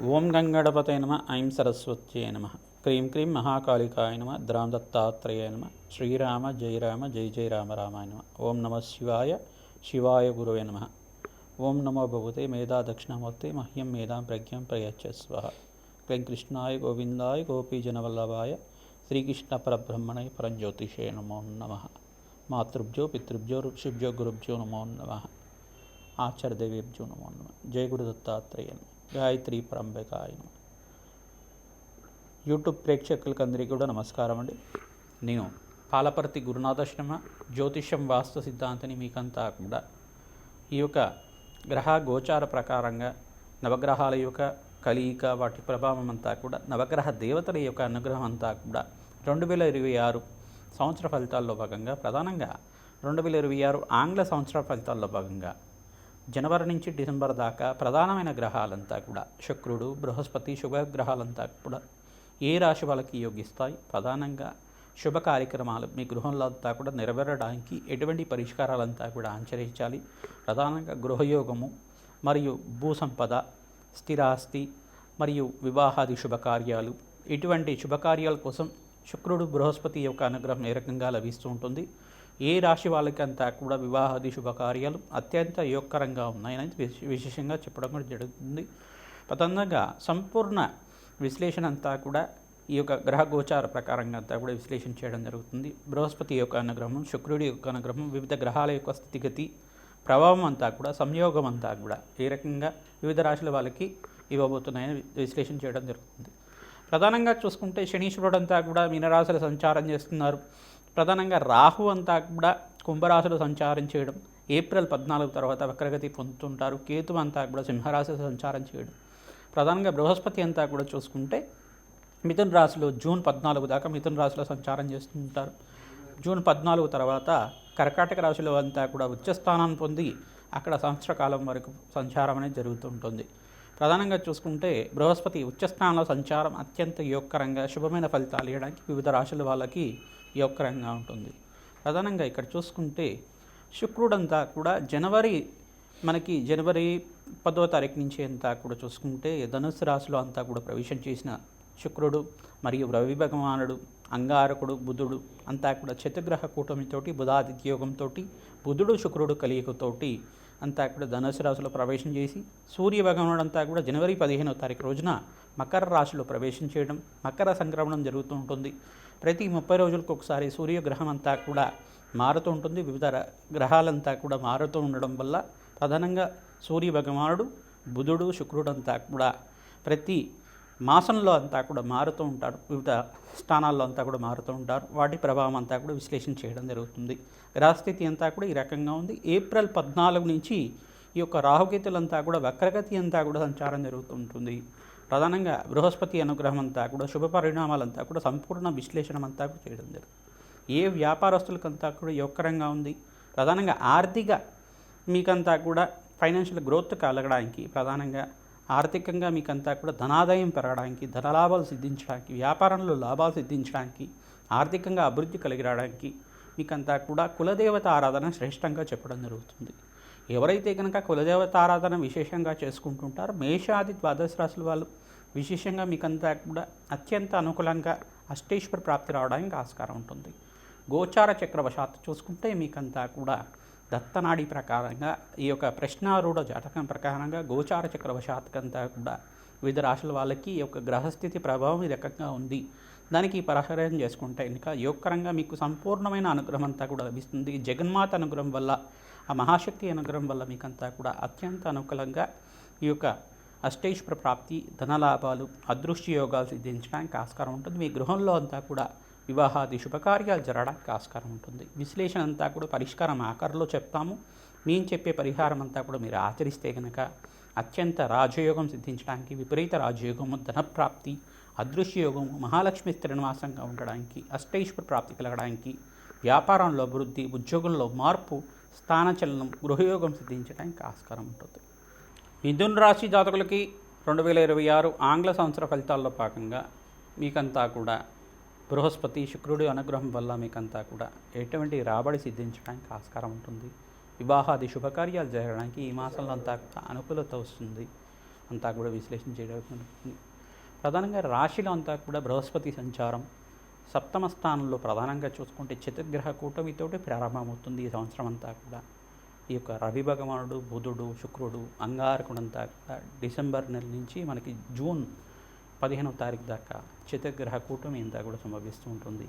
ఓం గంగణపతయ నమ ఐం సరస్వత్యై నమ క్రీం క్రీం మహాకాళికాయ నమ ద్రాం దత్తాత్రేయ నమ శ్రీరామ జయ రామ జయ జయ రామ రామాయ నమ ఓం నమ శివాయ శివాయ గురవే నమ ఓం నమో భగవతే మేధా దక్షిణామూర్తే మహ్యం మేధాం ప్రజ్ఞాం ప్రయచ్చస్వ క్లీం కృష్ణాయ గోవిందాయ గోపీజనవల్లభాయ శ్రీకృష్ణ పరబ్రహ్మణే పరంజ్యోతిషే నమో నమ మాతృభ్యో పితృభ్యో ఋషిభ్యో గురుభ్యో నమో నమ ఆచార్యదేవేభ్యో నమో నమ జయ గురు దత్తాత్రేయ నమ గాయత్రి పరంబకాయ నమ. యూట్యూబ్ ప్రేక్షకులకు అందరికీ కూడా నమస్కారం అండి. నేను పాలపర్తి గురునాథాశ్రమ జ్యోతిష్యం వాస్తు సిద్ధాంతిని మీకంతా కూడా ఈ యొక్క గ్రహ గోచార ప్రకారంగా నవగ్రహాల యొక్క కలియిక వాటి ప్రభావం అంతా కూడా నవగ్రహ దేవతల యొక్క అనుగ్రహం అంతా కూడా 2026 సంవత్సర ఫలితాల్లో భాగంగా ప్రధానంగా 2026 ఆంగ్ల సంవత్సర ఫలితాల్లో భాగంగా జనవరి నుంచి డిసెంబర్ దాకా ప్రధానమైన గ్రహాలంతా కూడా శుక్రుడు బృహస్పతి శుభగ్రహాలంతా కూడా ఏ రాశి వాళ్ళకి యోగిస్తాయి, ప్రధానంగా శుభ కార్యక్రమాలు మీ గృహంలో అంతా కూడా నెరవేరడానికి ఎటువంటి పరిష్కారాలంతా కూడా ఆచరించాలి. ప్రధానంగా గృహయోగము మరియు భూసంపద, స్థిరాస్తి మరియు వివాహాది శుభకార్యాలు, ఇటువంటి శుభకార్యాల కోసం శుక్రుడు బృహస్పతి యొక్క అనుగ్రహం ఏ రకంగా లభిస్తూ ఉంటుంది, ఏ రాశి వాళ్ళకంతా కూడా వివాహాది శుభకార్యాలు అత్యంత యోగకరంగా ఉన్నాయని విశేషంగా చెప్పడం కూడా జరుగుతుంది. ప్రధానంగా సంపూర్ణ విశ్లేషణ అంతా కూడా ఈ యొక్క గ్రహ గోచార ప్రకారంగా అంతా కూడా విశ్లేషణ చేయడం జరుగుతుంది. బృహస్పతి యొక్క అనుగ్రహం, శుక్రుడి యొక్క అనుగ్రహం, వివిధ గ్రహాల యొక్క స్థితిగతి ప్రభావం అంతా కూడా సంయోగం అంతా కూడా ఏ రకంగా వివిధ రాశుల వాళ్ళకి ఇవ్వబోతున్నాయని విశ్లేషణ చేయడం జరుగుతుంది. ప్రధానంగా చూసుకుంటే శనీశ్వరుడు అంతా కూడా మీనరాశులు సంచారం చేస్తున్నారు. ప్రధానంగా రాహు అంతా కూడా కుంభరాశిలో సంచారం చేయడం, ఏప్రిల్ 14 తర్వాత వక్రగతి పొందుతుంటారు. కేతు అంతా కూడా సింహరాశిలో సంచారం చేయడం, ప్రధానంగా బృహస్పతి అంతా కూడా చూసుకుంటే మిథున రాశిలో జూన్ 14 దాకా మిథున రాశిలో సంచారం చేస్తుంటారు. జూన్ 14 తర్వాత కర్కాటక రాశిలో అంతా కూడా ఉచ్చస్థానాన్ని పొంది అక్కడ సంవత్సర కాలం వరకు సంచారం అనేది జరుగుతుంటుంది. ప్రధానంగా చూసుకుంటే బృహస్పతి ఉచ్చస్థానంలో సంచారం అత్యంత యోగకరంగా శుభమైన ఫలితాలు ఇవ్వడానికి వివిధ రాశుల వాళ్ళకి యోగకరంగా ఉంటుంది. ప్రధానంగా ఇక్కడ చూసుకుంటే శుక్రుడంతా కూడా జనవరి 10వ తారీఖు నుంచి అంతా కూడా చూసుకుంటే ధనుస్సు రాశిలో అంతా కూడా ప్రవేశం చేసిన శుక్రుడు మరియు రవి భగవానుడు, అంగారకుడు, బుధుడు అంతా కూడా చతుర్గ్రహ కూటమితోటి బుధాదిత్య యోగంతో బుధుడు శుక్రుడు కలియుగతోటి అంతా కూడా ధనుసు రాశిలో ప్రవేశం చేసి సూర్య భగవానుడు అంతా కూడా జనవరి 15వ తారీఖు రోజున మకర రాశిలో ప్రవేశం చేయడం, మకర సంక్రమణం జరుగుతూ ఉంటుంది. ప్రతి 30 రోజులకు ఒకసారి సూర్యగ్రహం అంతా కూడా మారుతూ ఉంటుంది. వివిధ గ్రహాలంతా కూడా మారుతూ ఉండడం వల్ల ప్రధానంగా సూర్య భగవానుడు, బుధుడు, శుక్రుడు అంతా కూడా ప్రతి మాసంలో అంతా కూడా మారుతూ ఉంటారు. వివిధ స్థానాల్లో అంతా కూడా మారుతూ ఉంటారు. వాటి ప్రభావం అంతా కూడా విశ్లేషణ చేయడం జరుగుతుంది. గ్రహస్థితి అంతా కూడా ఈ రకంగా ఉంది. ఏప్రిల్ 14 నుంచి ఈ యొక్క రాహుకేతులంతా కూడా వక్రగతి అంతా కూడా సంచారం జరుగుతూ ఉంటుంది. ప్రధానంగా బృహస్పతి అనుగ్రహం అంతా కూడా శుభ పరిణామాలంతా కూడా సంపూర్ణ విశ్లేషణ అంతా కూడా చేయడం జరుగుతుంది. ఏ వ్యాపారస్తులకంతా కూడా యోగకరంగా ఉంది. ప్రధానంగా ఆర్థిక మీకంతా కూడా ఫైనాన్షియల్ గ్రోత్ కలగడానికి, ప్రధానంగా ఆర్థికంగా మీకంతా కూడా ధనాదాయం పెరగడానికి, ధనలాభాలు సిద్ధించడానికి, వ్యాపారంలో లాభాలు సిద్ధించడానికి, ఆర్థికంగా అభివృద్ధి కలిగి రావడానికి మీకంతా కూడా కులదేవత ఆరాధన శ్రేష్టంగా చెప్పడం జరుగుతుంది. ఎవరైతే కనుక కులదేవత ఆరాధన విశేషంగా చేసుకుంటుంటారో మేషాది ద్వాదశ రాశుల వాళ్ళు విశేషంగా మీకంతా కూడా అత్యంత అనుకూలంగా అష్టేశ్వర ప్రాప్తి రావడానికి ఆస్కారం ఉంటుంది. గోచార చక్రవశాత్తు చూసుకుంటే మీకంతా కూడా దత్తనాడి ప్రకారంగా ఈ యొక్క ప్రశ్నారూఢ జాతకం ప్రకారంగా గోచార చక్రవశాత్కంతా కూడా వివిధ రాశుల వాళ్ళకి ఈ యొక్క గ్రహస్థితి ప్రభావం ఈ రకంగా ఉంది. దానికి పరిహారం చేసుకుంటే ఇంకా యోగకరంగా మీకు సంపూర్ణమైన అనుగ్రహం అంతా కూడా లభిస్తుంది. జగన్మాత అనుగ్రహం వల్ల, ఆ మహాశక్తి అనుగ్రహం వల్ల మీకంతా కూడా అత్యంత అనుకూలంగా ఈ యొక్క అష్టైశ్వర ప్రాప్తి, ధనలాభాలు, అదృష్టి యోగాలు సిద్ధించడానికి ఆస్కారం ఉంటుంది. మీ గృహంలో అంతా కూడా వివాహాది శుభకార్యాలు జరగడానికి ఆస్కారం ఉంటుంది. విశ్లేషణ అంతా కూడా పరిష్కారం ఆకారంలో చెప్తాము. మేము చెప్పే పరిహారం అంతా కూడా మీరు ఆచరిస్తే కనుక అత్యంత రాజయోగం సిద్ధించడానికి, విపరీత రాజయోగము, ధనప్రాప్తి, అదృశ్యయోగము, మహాలక్ష్మి స్థిరనివాసంగా ఉండడానికి, అష్టైశ్వర ప్రాప్తి కలగడానికి, వ్యాపారంలో అభివృద్ధి, ఉద్యోగంలో మార్పు, స్థానచలనం, గృహయోగం సిద్ధించడానికి ఆస్కారం ఉంటుంది. మిథున రాశి జాతకులకి 2026 ఆంగ్ల సంవత్సర ఫలితాల్లో భాగంగా మీకంతా కూడా బృహస్పతి శుక్రుడి అనుగ్రహం వల్ల మీకంతా కూడా ఎటువంటి రాబడి సిద్ధించడానికి ఆస్కారం ఉంటుంది. వివాహాది శుభకార్యాలు జరగడానికి ఈ మాసంలో అంతా కూడా అనుకూలత వస్తుంది. అంతా కూడా విశ్లేషణ చేయడం జరుగుతుంది. ప్రధానంగా రాశిలో అంతా కూడా బృహస్పతి సంచారం సప్తమ స్థానంలో ప్రధానంగా చూసుకుంటే చతుర్గ్రహ కూటమితోటి ప్రారంభమవుతుంది ఈ సంవత్సరం అంతా కూడా. ఈ యొక్క రవి భగవానుడు, బుధుడు, శుక్రుడు, అంగారకుడంతా కూడా డిసెంబర్ నెల నుంచి మనకి జూన్ 15వ తారీఖు దాకా చతుర్గ్రహ కూటమి అంతా కూడా సంభవిస్తూ ఉంటుంది.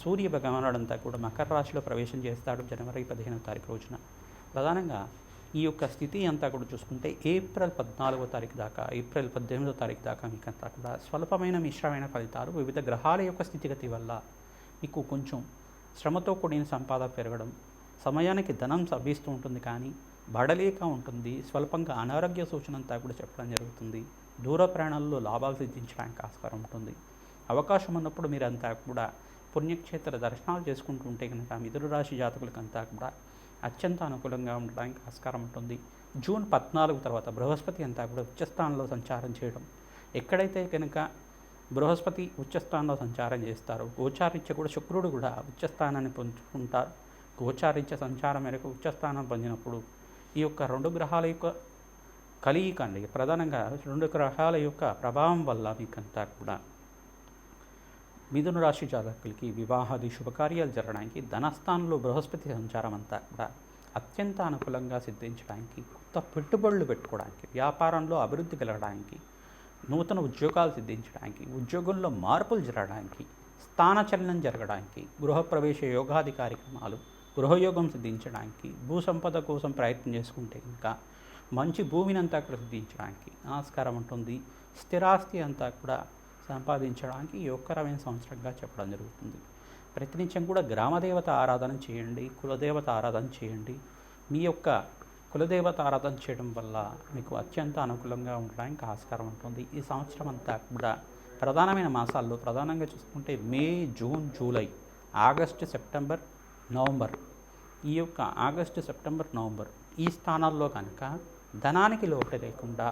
సూర్య భగవానుడు అంతా కూడా మకర రాశిలో ప్రవేశం చేస్తాడు జనవరి 15వ తారీఖు రోజున. ప్రధానంగా ఈ యొక్క స్థితి అంతా కూడా చూసుకుంటే ఏప్రిల్ 14వ తారీఖు దాకా, ఏప్రిల్ 18వ తారీఖు దాకా మీకంతా కూడా స్వల్పమైన మిశ్రమైన ఫలితాలు వివిధ గ్రహాల యొక్క స్థితిగతి వల్ల మీకు కొంచెం శ్రమతో కూడిన సంపాదన పెరగడం, సమయానికి ధనం లభిస్తూ ఉంటుంది కానీ బడలేక ఉంటుంది. స్వల్పంగా అనారోగ్య సూచన అంతా కూడా చెప్పడం జరుగుతుంది. దూర ప్రయాణాల్లో లాభాలు సిద్ధించడానికి ఆస్కారం ఉంటుంది. అవకాశం ఉన్నప్పుడు మీరంతా కూడా పుణ్యక్షేత్ర దర్శనాలు చేసుకుంటూ ఉంటే కనుక మిథున రాశి జాతకులకంతా కూడా అత్యంత అనుకూలంగా ఉండడానికి ఆస్కారం ఉంటుంది. జూన్ 14 తర్వాత బృహస్పతి అంతా కూడా ఉచ్చస్థానంలో సంచారం చేయడం, ఎక్కడైతే కనుక బృహస్పతి ఉచ్చస్థానంలో సంచారం చేస్తారో గోచారీత్య కూడా శుక్రుడు కూడా ఉచ్చస్థానాన్ని పొందుకుంటారు. గోచారీత్య సంచారం మేరకు ఉచ్చస్థానం పొందినప్పుడు ఈ యొక్క రెండు గ్రహాల యొక్క కలయిక అండి, ప్రధానంగా రెండు గ్రహాల యొక్క ప్రభావం వల్ల మీకంతా కూడా మిథున రాశి జాతకులకి వివాహాది శుభకార్యాలు జరగడానికి, ధనస్థానంలో బృహస్పతి సంచారం అంతా కూడా అత్యంత అనుకూలంగా సిద్ధించడానికి, కొత్త పెట్టుబడులు పెట్టుకోవడానికి, వ్యాపారంలో అభివృద్ధి కలగడానికి, నూతన ఉద్యోగాలు సిద్ధించడానికి, ఉద్యోగంలో మార్పులు జరగడానికి, స్థానచలనం జరగడానికి, గృహప్రవేశ యోగాది కార్యక్రమాలు, గృహయోగం సిద్ధించడానికి, భూ సంపద కోసం ప్రయత్నం చేసుకుంటే ఇంకా మంచి భూమిని అంతా కూడా సిద్ధించడానికి ఆస్కారం ఉంటుంది. స్థిరాస్తి అంతా కూడా సంపాదించడానికి యోగకరమైన సంవత్సరంగా చెప్పడం జరుగుతుంది. ప్రతినిత్యం కూడా గ్రామదేవత ఆరాధన చేయండి, కులదేవత ఆరాధన చేయండి. మీ యొక్క కులదేవత ఆరాధన చేయడం వల్ల మీకు అత్యంత అనుకూలంగా ఉండడానికి ఆస్కారం ఉంటుంది. ఈ సంవత్సరం అంతా కూడా ప్రధానమైన మాసాల్లో ప్రధానంగా చూసుకుంటే May, June, July, August, September, November, ఈ యొక్క ఆగస్టు, సెప్టెంబర్, నవంబర్ ఈ స్థానాల్లో కనుక ధనానికి లోటు లేకుండా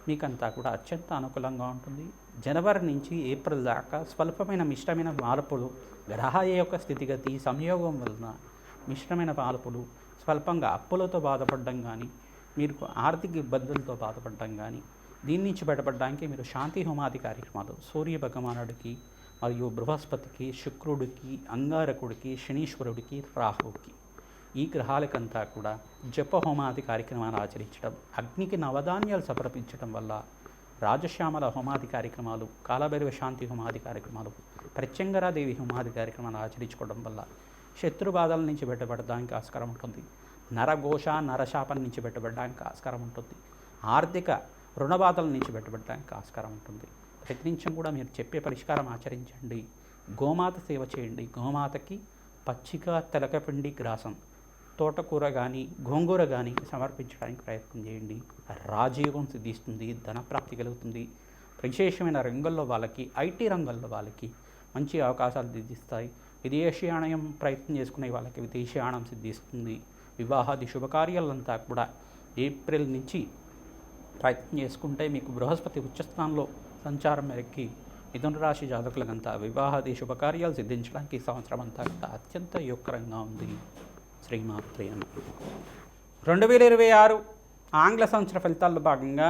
మీకంతా కూడా అత్యంత అనుకూలంగా ఉంటుంది. జనవరి నుంచి ఏప్రిల్ దాకా స్వల్పమైన మిశ్రమైన మార్పులు, గ్రహాల యొక్క స్థితిగతి సంయోగం వలన మిశ్రమైన మార్పులు, స్వల్పంగా అప్పులతో బాధపడడం కానీ, మీరు ఆర్థిక ఇబ్బందులతో బాధపడడం కానీ, దీని నుంచి బయటపడడానికి మీరు శాంతి హోమాది కార్యక్రమాలు సూర్య భగవానుడికి మరియు బృహస్పతికి, శుక్రుడికి, అంగారకుడికి, శనీశ్వరుడికి, రాహువుకి ఈ గ్రహాలకంతా కూడా జప హోమాది కార్యక్రమాలు ఆచరించడం, అగ్నికి నవధాన్యాలు సమర్పించడం వల్ల, రాజశ్యామల హోమాది కార్యక్రమాలు, కాలభైరవ శాంతి హోమాది కార్యక్రమాలు, ప్రత్యంగరాదేవి హోమాది కార్యక్రమాలు ఆచరించుకోవడం వల్ల శత్రుబాధల నుంచి బయటపడడానికి ఆస్కారం ఉంటుంది. నరఘోష, నరశాపం నుంచి బయటపడడానికి ఆస్కారం ఉంటుంది. ఆర్థిక రుణబాధల నుంచి బయటపడడానికి ఆస్కారం ఉంటుంది. ప్రతినిత్యం కూడా మీరు చెప్పే పరిష్కారం ఆచరించండి. గోమాత సేవ చేయండి. గోమాతకి పచ్చిక, తెలకపిండి, గ్రాసం, తోటకూర కానీ గోంగూర కానీ సమర్పించడానికి ప్రయత్నం చేయండి. రాజయోగం సిద్ధిస్తుంది, ధనప్రాప్తి కలుగుతుంది. విశేషమైన రంగంలో వాళ్ళకి, ఐటీ రంగంలో వాళ్ళకి మంచి అవకాశాలు సిద్ధిస్తాయి. విదేశీయాణం ప్రయత్నం చేసుకునే వాళ్ళకి విదేశీయాణం సిద్ధిస్తుంది. వివాహాది శుభకార్యాలంతా కూడా ఏప్రిల్ నుంచి ప్రయత్నం చేసుకుంటే మీకు బృహస్పతి ఉచ్చస్థానంలో సంచారం మేరకి మిథున రాశి జాతకులకంతా వివాహాది శుభకార్యాలు సిద్ధించడానికి ఈ సంవత్సరం అంతా కూడా అత్యంత యోగకరంగా ఉంది. శ్రీమాత్రే నమః. 2026 ఆంగ్ల సంవత్సర ఫలితాల్లో భాగంగా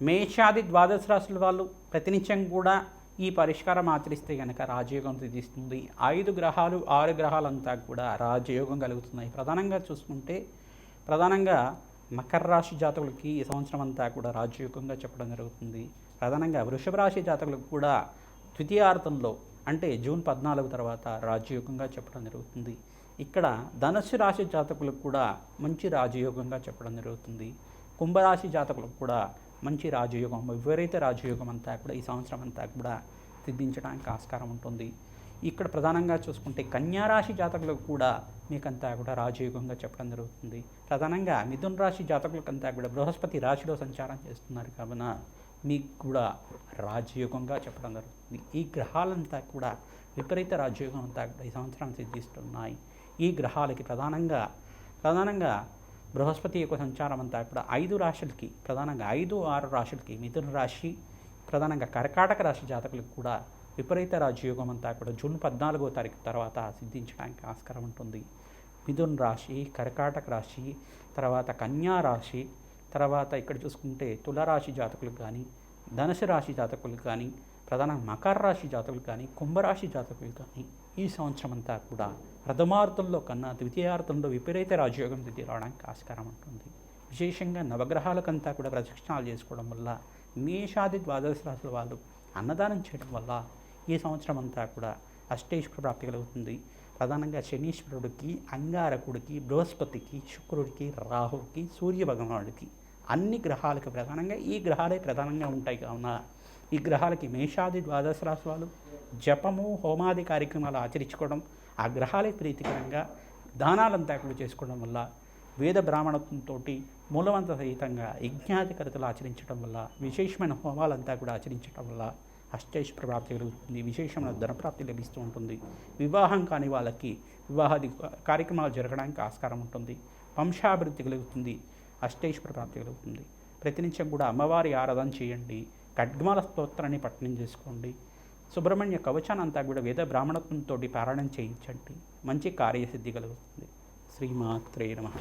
మేషాది ద్వాదశ రాశుల వాళ్ళు ప్రతినిత్యం కూడా ఈ పరిష్కారం ఆచరిస్తే కనుక రాజయోగం సిద్ధిస్తుంది. 5 గ్రహాలు 6 గ్రహాలంతా కూడా రాజయోగం కలుగుతున్నాయి. ప్రధానంగా చూసుకుంటే ప్రధానంగా మకర రాశి జాతకులకి ఈ సంవత్సరం అంతా కూడా రాజయోగంగా చెప్పడం జరుగుతుంది. ప్రధానంగా వృషభ రాశి జాతకులకు కూడా ద్వితీయార్థంలో అంటే జూన్ 14 తర్వాత రాజయోగంగా చెప్పడం జరుగుతుంది. ఇక్కడ ధనుస్సు రాశి జాతకులకు కూడా మంచి రాజయోగంగా చెప్పడం జరుగుతుంది. కుంభరాశి జాతకులకు కూడా మంచి రాజయోగం, విపరీత రాజయోగం అంతా కూడా ఈ సంవత్సరం అంతా కూడా సిద్ధించడానికి ఆస్కారం ఉంటుంది. ఇక్కడ ప్రధానంగా చూసుకుంటే కన్యారాశి జాతకులకు కూడా మీకంతా కూడా రాజయోగంగా చెప్పడం జరుగుతుంది. ప్రధానంగా మిథున రాశి జాతకులకంతా కూడా బృహస్పతి రాశిలో సంచారం చేస్తున్నారు కావున మీకు కూడా రాజయోగంగా చెప్పడం జరుగుతుంది. ఈ గ్రహాలంతా కూడా విపరీత రాజయోగం అంతా కూడా ఈ సంవత్సరం సిద్ధిస్తున్నాయి. ఈ గ్రహాలకి ప్రధానంగా బృహస్పతి యొక్క సంచారం అంతా కూడా 5 రాశులకి, ప్రధానంగా 5, 6 రాశులకి, మిథున రాశి, ప్రధానంగా కర్కాటక రాశి జాతకులకు కూడా విపరీత రాజయోగం అంతా కూడా జూన్ 14వ తారీఖు తర్వాత సిద్ధించడానికి ఆస్కారం ఉంటుంది. మిథున రాశి, కర్కాటక రాశి, తర్వాత కన్యా రాశి, తర్వాత ఇక్కడ చూసుకుంటే తులారాశి జాతకులకు కానీ, ధనుసు రాశి జాతకులకు కానీ, ప్రధాన మకర రాశి జాతకులు కానీ, కుంభరాశి జాతకులు కానీ ఈ సంవత్సరం అంతా కూడా ప్రథమార్థంలో కన్నా ద్వితీయార్థంలో విపరీత రాజయోగం స్థితి రావడానికి ఆస్కారం ఉంటుంది. విశేషంగా నవగ్రహాలకంతా కూడా ప్రదక్షిణాలు చేసుకోవడం వల్ల, మేషాది ద్వాదశ రాశుల వాళ్ళు అన్నదానం చేయడం వల్ల ఈ సంవత్సరం అంతా కూడా అష్టైశ్వర ప్రాప్తి కలుగుతుంది. ప్రధానంగా శనీశ్వరుడికి, అంగారకుడికి, బృహస్పతికి, శుక్రుడికి, రాహువుకి, సూర్య భగవానుడికి అన్ని గ్రహాలకు ప్రధానంగా ఈ గ్రహాలే ప్రధానంగా ఉంటాయి. కావున ఈ గ్రహాలకి మేషాది ద్వాదశ రాశి వాళ్ళు జపము, హోమాది కార్యక్రమాలు ఆచరించుకోవడం, ఆ గ్రహాలే ప్రీతికరంగా దానాలంతా కూడా చేసుకోవడం వల్ల, వేద బ్రాహ్మణత్వంతో మూలవంత సహితంగా యజ్ఞాధికరతలు ఆచరించడం వల్ల, విశేషమైన హోమాలంతా కూడా ఆచరించడం వల్ల అష్టైశ్వర ప్రాప్తి కలుగుతుంది. విశేషమైన ధనప్రాప్తి లభిస్తూ ఉంటుంది. వివాహం కాని వాళ్ళకి వివాహాది కార్యక్రమాలు జరగడానికి ఆస్కారం ఉంటుంది. వంశాభివృద్ధి కలుగుతుంది. అష్టైశ్వర ప్రాప్తి కలుగుతుంది. ప్రతినిత్యం కూడా అమ్మవారి ఆరాధన చేయండి. ఖడ్గమాల స్తోత్రాన్ని పఠనం చేసుకోండి. సుబ్రహ్మణ్య కవచాన్ని అంతా కూడా వేద బ్రాహ్మణత్వంతో పారాయణం చేయించండి. మంచి కార్యసిద్ధి కలుగుతుంది. శ్రీమాత్రే నమః.